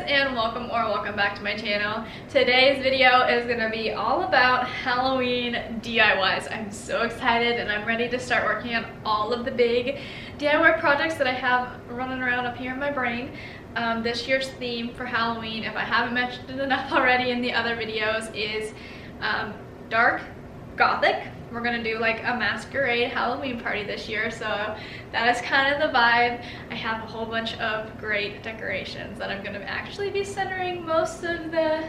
and welcome back to my channel. Today's video is going to be all about Halloween DIYs. I'm so excited and I'm ready to start working on all of the big DIY projects that I have running around up here in my brain. This year's theme for Halloween, if I haven't mentioned it enough already in the other videos, is dark gothic. We're gonna do like a masquerade Halloween party this year, so that is kind of the vibe. I have a whole bunch of great decorations that I'm gonna actually be centering most of the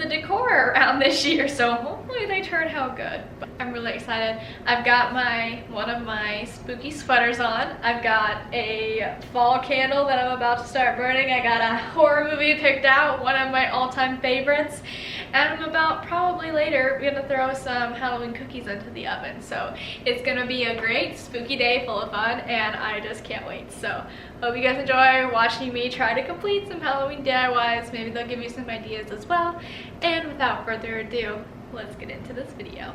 decor around this year, so hopefully they turn out good. But I'm really excited. I've got one of my spooky sweaters on. I've got a fall candle that I'm about to start burning. I got a horror movie picked out, one of my all-time favorites, and I'm about probably later gonna throw some Halloween cookies into the oven. So it's gonna be a great spooky day full of fun, and I just can't wait. So hope you guys enjoy watching me try to complete some Halloween DIYs. Maybe they'll give you some ideas as well. And without further ado, let's get into this video.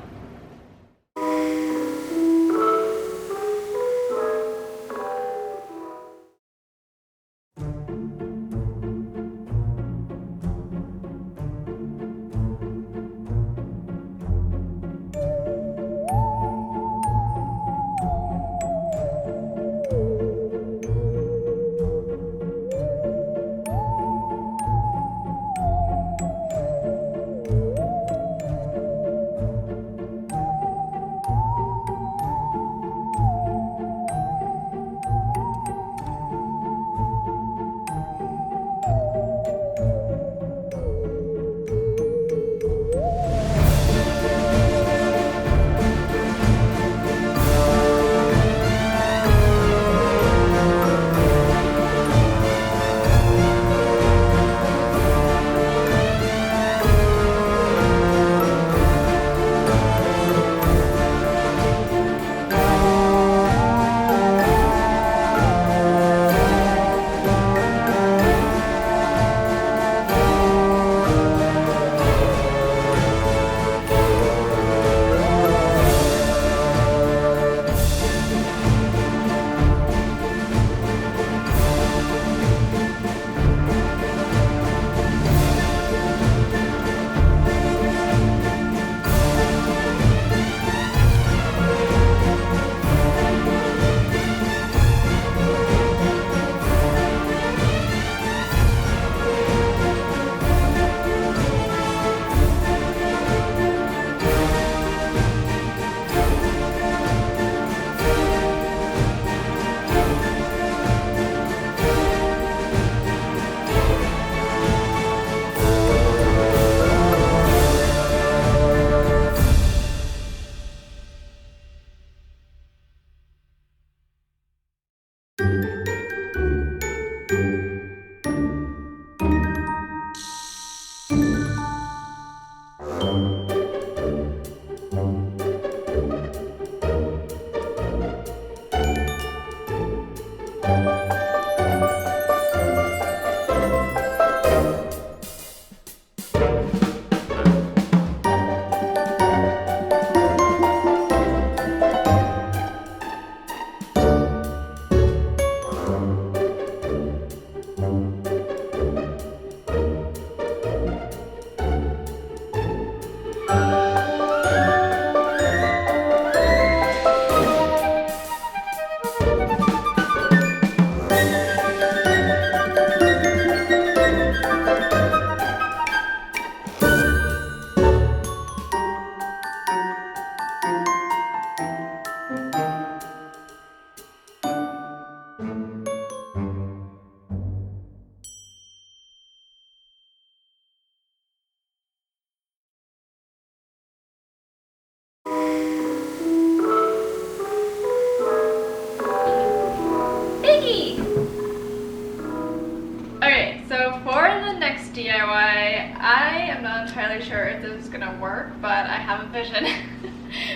DIY, I am not entirely sure if this is gonna work, but I have a vision,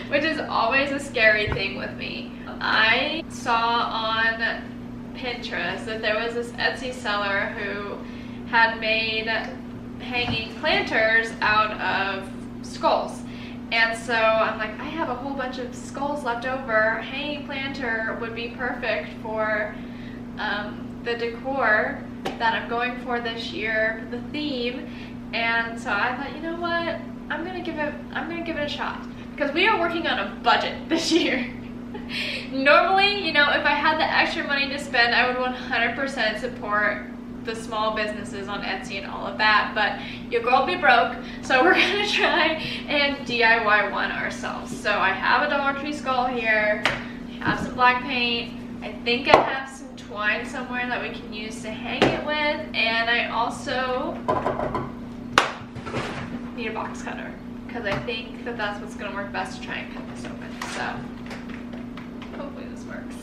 which is always a scary thing with me. I saw on Pinterest that there was this Etsy seller who had made hanging planters out of skulls. And so I'm like, I have a whole bunch of skulls left over. Hanging planter would be perfect for the decor that I'm going for this year, the theme, and so I thought, you know what, I'm gonna give it a shot, because we are working on a budget this year. Normally, you know, if I had the extra money to spend, I would 100% support the small businesses on Etsy and all of that, but your girl be broke, so we're gonna try and DIY one ourselves. So I have a Dollar Tree skull here, I have some black paint, I think I have some twine somewhere that we can use to hang it with, and I also need a box cutter, because I think that that's what's gonna work best to try and cut this open. So hopefully this works.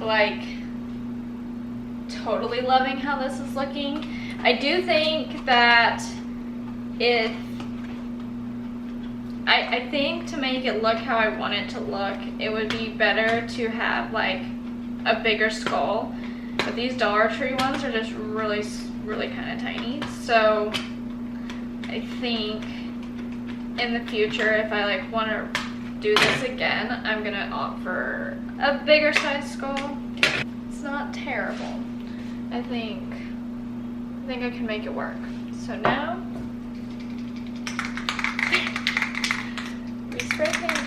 Like totally loving how this is looking. I do think that I think to make it look how I want it to look, it would be better to have like a bigger skull, but these Dollar Tree ones are just really kind of tiny. So I think in the future, if I like want to do this again, I'm gonna opt for a bigger size skull. It's not terrible. I think I can make it work. So now we spray paint.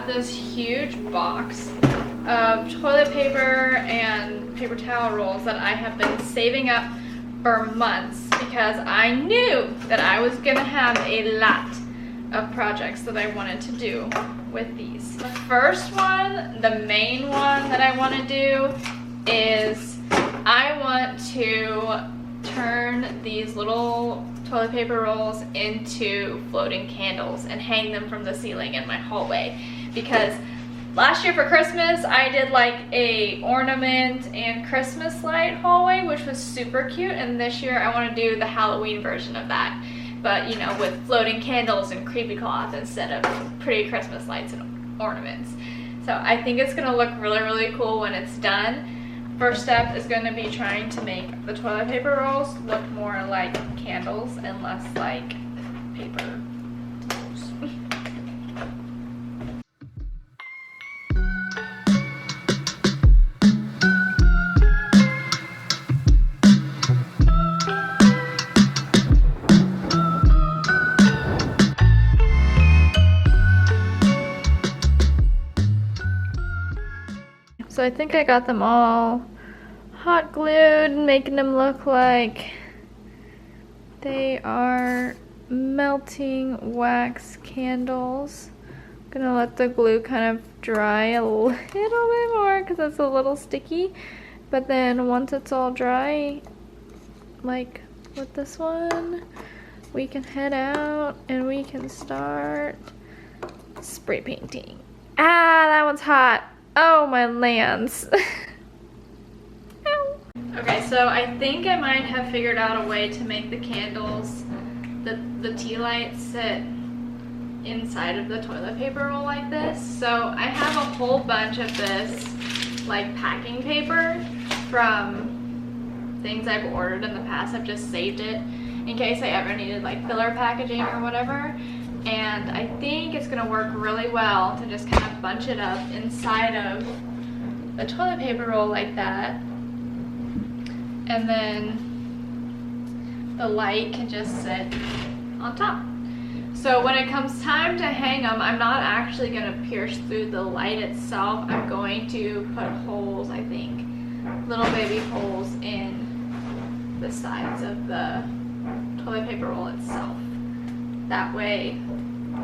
This huge box of toilet paper and paper towel rolls that I have been saving up for months, because I knew that I was gonna have a lot of projects that I wanted to do with these. The first one, the main one that I want to do, is I want to turn these little toilet paper rolls into floating candles and hang them from the ceiling in my hallway. Because last year for Christmas, I did like a ornament and Christmas light hallway, which was super cute. And this year I want to do the Halloween version of that, but you know, with floating candles and creepy cloth instead of pretty Christmas lights and ornaments. So I think it's gonna look really cool when it's done. First step is going to be trying to make the toilet paper rolls look more like candles and less like paper rolls. So I think I got them all hot glued, making them look like they are melting wax candles. I'm gonna let the glue kind of dry a little bit more because it's a little sticky. But then once it's all dry, like with this one, we can head out and we can start spray painting. Ah, that one's hot. Oh, my lands. Okay, so I think I might have figured out a way to make the candles, the tea lights, sit inside of the toilet paper roll like this. So I have a whole bunch of this like packing paper from things I've ordered in the past. I've just saved it in case I ever needed like filler packaging or whatever. And I think it's gonna work really well to just kind of bunch it up inside of the toilet paper roll like that. And then the light can just sit on top. So when it comes time to hang them, I'm not actually going to pierce through the light itself. I'm going to put holes, I think, little baby holes in the sides of the toilet paper roll itself. That way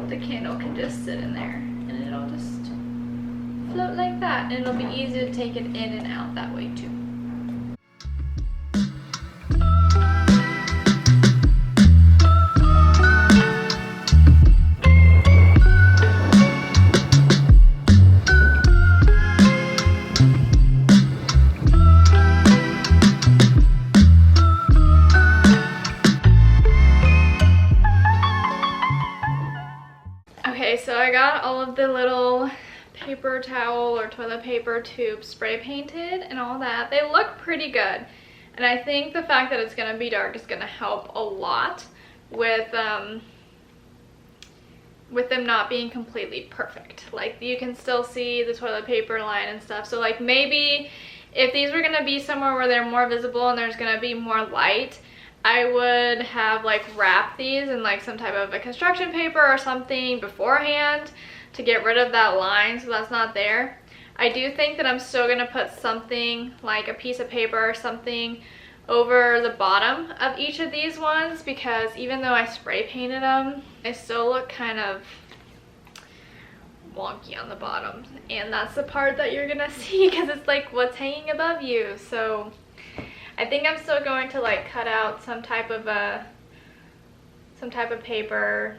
the candle can just sit in there and it'll just float like that, and it'll be easy to take it in and out that way too. Okay, so I got all of the little paper towel or toilet paper tubes spray painted and all that. They look pretty good, and I think the fact that it's going to be dark is going to help a lot with them not being completely perfect. Like, you can still see the toilet paper line and stuff. So like, maybe if these were going to be somewhere where they're more visible and there's going to be more light, I would have like wrapped these in like some type of a construction paper or something beforehand to get rid of that line so that's not there. I do think that I'm still going to put something like a piece of paper or something over the bottom of each of these ones, because even though I spray painted them, they still look kind of wonky on the bottom, and that's the part that you're gonna see because it's like what's hanging above you. So I think I'm still going to like cut out some type of paper,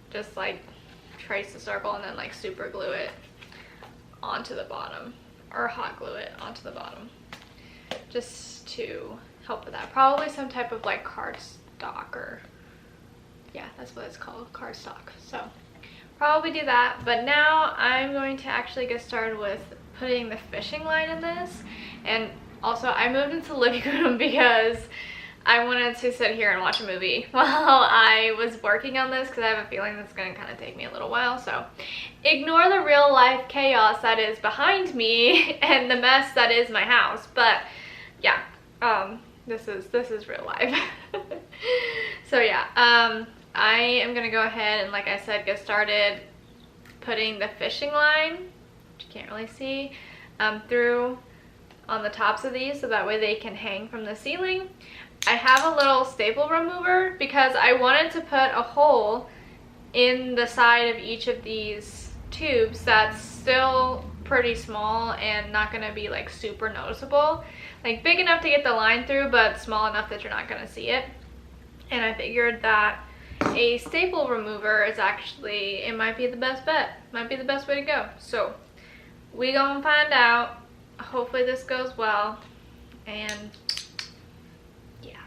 just like trace the circle and then like super glue it onto the bottom, or hot glue it onto the bottom, just to help with that. Probably some type of like cardstock, or yeah, that's what it's called, cardstock. So probably do that. But now I'm going to actually get started with putting the fishing line in this. And also I moved into the living room because I wanted to sit here and watch a movie while I was working on this, because I have a feeling that's going to kind of take me a little while. So ignore the real life chaos that is behind me and the mess that is my house. But yeah, this is real life. So yeah, I am going to go ahead and, like I said, get started putting the fishing line, which you can't really see, through on the tops of these, so that way they can hang from the ceiling. I have a little staple remover because I wanted to put a hole in the side of each of these tubes that's still pretty small and not going to be like super noticeable, like big enough to get the line through but small enough that you're not going to see it. And I figured that a staple remover is actually, it might be the best bet, might be the best way to go. So we gonna find out. Hopefully this goes well, and yeah.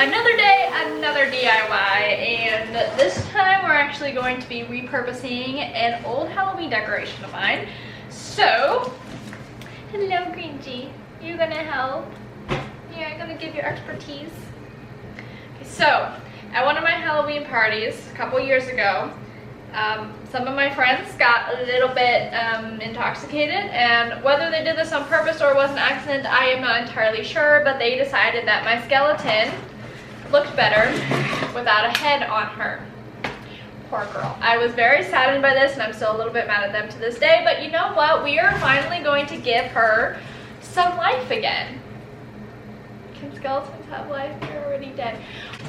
Another day, another DIY, and this time we're actually going to be repurposing an old Halloween decoration of mine. So, hello Grinchy, you're gonna help? Yeah, I'm gonna give your expertise. Okay, so, at one of my Halloween parties a couple years ago, some of my friends got a little bit intoxicated, and whether they did this on purpose or was an accident, I am not entirely sure, but they decided that my skeleton looked better without a head on her. Poor girl. I was very saddened by this, and I'm still a little bit mad at them to this day, but you know what? We are finally going to give her some life again. Can skeletons have life? They're already dead.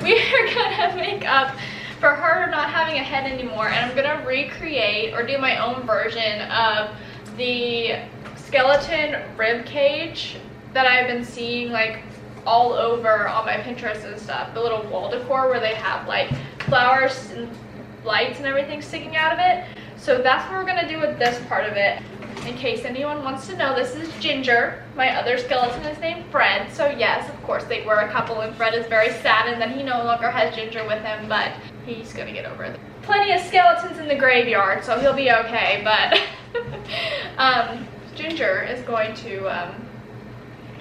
We are gonna make up for her not having a head anymore, and I'm gonna recreate or do my own version of the skeleton rib cage that I've been seeing like all over on my Pinterest and stuff. The little wall decor where they have like flowers and lights and everything sticking out of it. So that's what we're gonna do with this part of it. In case anyone wants to know, this is Ginger. My other skeleton is named Fred. So yes, of course they were a couple, and Fred is very sad that he no longer has Ginger with him, but he's gonna get over it. Plenty of skeletons in the graveyard, so he'll be okay, but Ginger is going to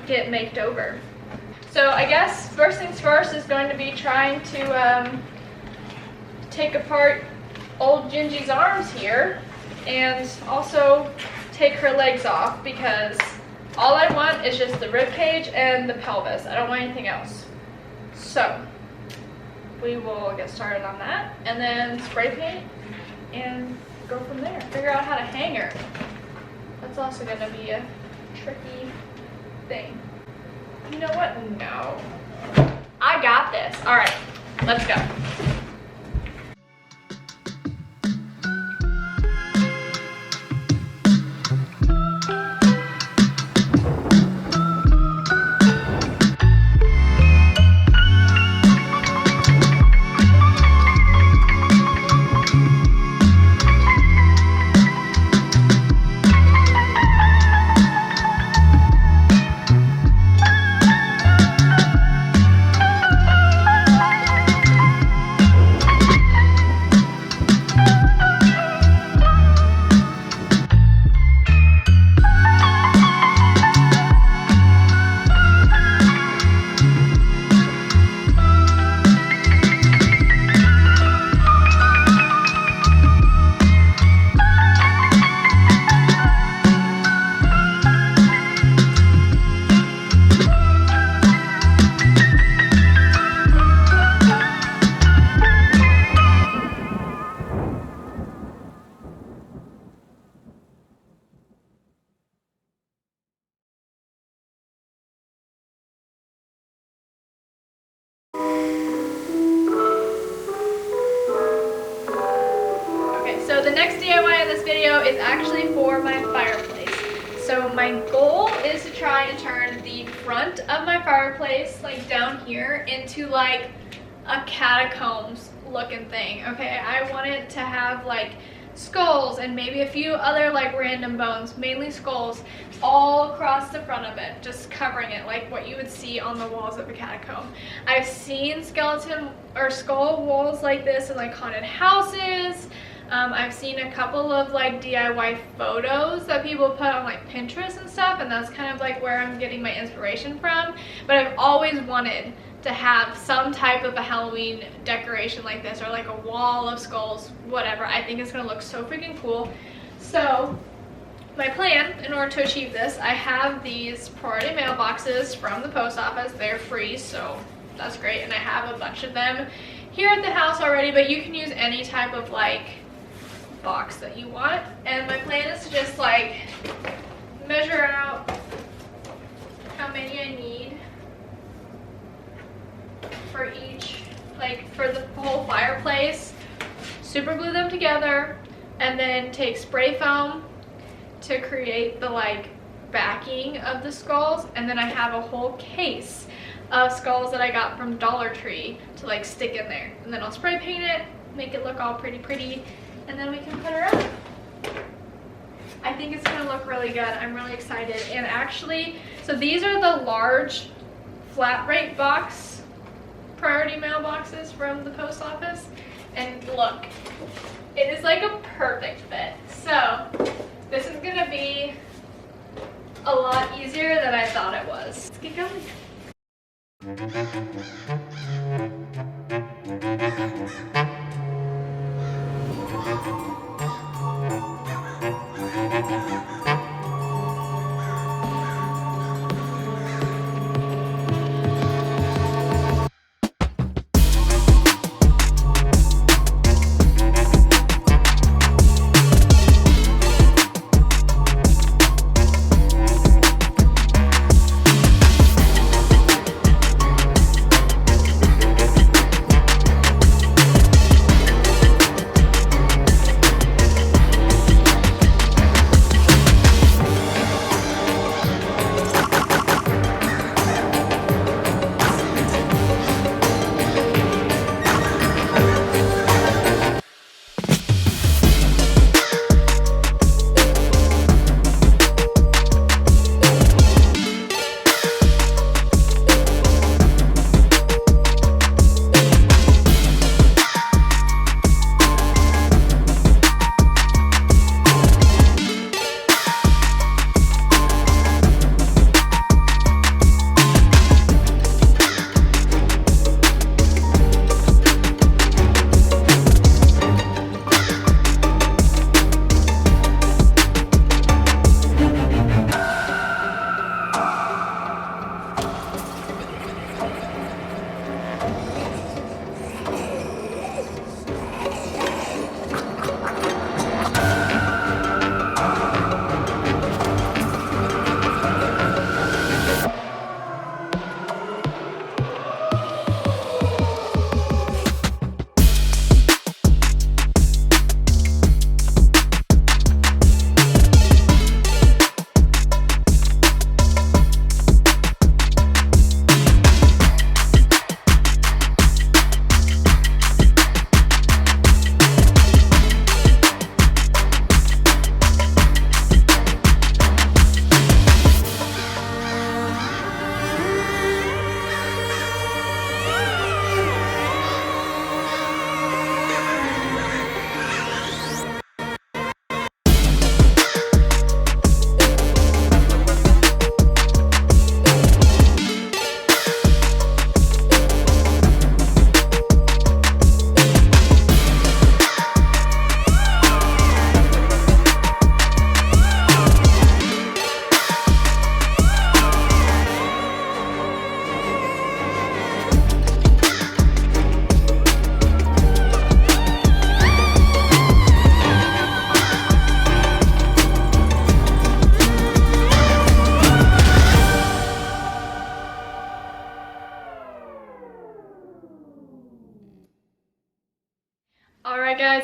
get maked over. So I guess first things first is going to be trying to take apart old Gingy's arms here, and also take her legs off, because all I want is just the rib cage and the pelvis. I don't want anything else. So we will get started on that and then spray paint and go from there. Figure out how to hang her. That's also going to be a tricky thing. You know what? No. I got this. All right, let's go. So the next DIY in this video is actually for my fireplace. So my goal is to try and turn the front of my fireplace, like down here, into like a catacombs looking thing, okay? I want it to have like skulls and maybe a few other like random bones, mainly skulls, all across the front of it, just covering it like what you would see on the walls of a catacomb. I've seen skeleton or skull walls like this in like haunted houses. I've seen a couple of like DIY photos that people put on like Pinterest and stuff, and that's kind of like where I'm getting my inspiration from. But I've always wanted to have some type of a Halloween decoration like this, or like a wall of skulls, whatever. I think it's gonna look so freaking cool. So my plan, in order to achieve this, I have these priority mailboxes from the post office. They're free, so that's great, and I have a bunch of them here at the house already, but you can use any type of like box that you want. And my plan is to just like measure out how many I need for each, like for the whole fireplace, super glue them together, and then take spray foam to create the like backing of the skulls. And then I have a whole case of skulls that I got from Dollar Tree to like stick in there, and then I'll spray paint it, make it look all pretty, and then we can put her up. I think it's gonna look really good. I'm really excited. And actually, so these are the large flat rate box priority mailboxes from the post office, and look, it is like a perfect fit. So this is gonna be a lot easier than I thought it was. Let's get going.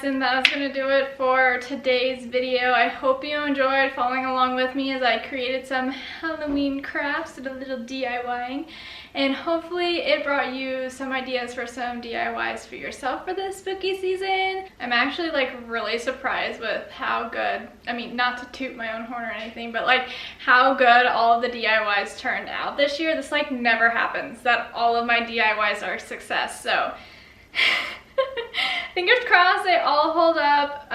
and that is going to do it for today's video. I hope you enjoyed following along with me as I created some Halloween crafts and a little DIYing. And hopefully it brought you some ideas for some DIYs for yourself for this spooky season. I'm actually like really surprised with how good, I mean, not to toot my own horn or anything, but like how good all of the DIYs turned out this year. This like never happens that all of my DIYs are a success. So fingers crossed they all hold up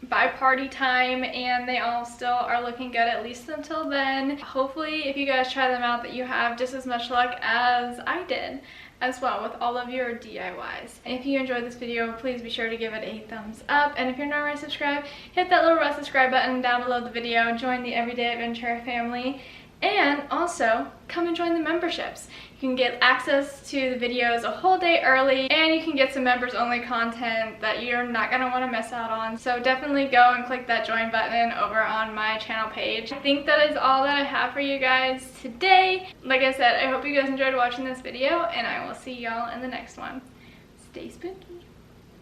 by party time, and they all still are looking good at least until then. Hopefully if you guys try them out that you have just as much luck as I did as well with all of your DIYs. And if you enjoyed this video, please be sure to give it a thumbs up, and if you're not already subscribed, hit that little red subscribe button down below the video. Join the Everyday Adventurer family, and also come and join the memberships. You can get access to the videos a whole day early, and you can get some members only content that you're not going to want to miss out on. So definitely go and click that join button over on my channel page. I think that is all that I have for you guys today. Like I said, I hope you guys enjoyed watching this video, and I will see y'all in the next one. Stay spooky.